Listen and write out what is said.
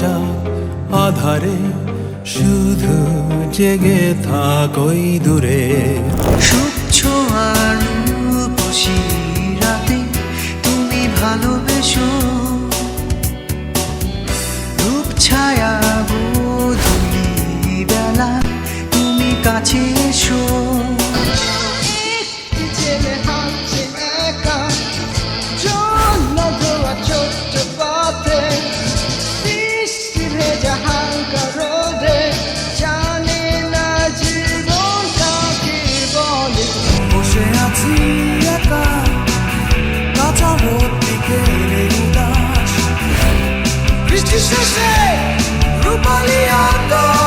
যা আধারে শুধু জেগে থাক ওই দূরে। সুখ ছোঁয়ার রূপসী রাতে তুমি ভালোবেসো, রূপ ছায়া বদলি বেলা তুমি কাছে এসো। ছেলে হাঁটছে একা জন্য ধোয়া ছোট্ট পথে, বৃষ্টি ভেজা হালকা রোদে, জানে না জীবন কাকে বলে। বসে আছি একা কাঁচা রোদ দিকে উদাস, বৃষ্টি শেষে রূপালি আকাশ।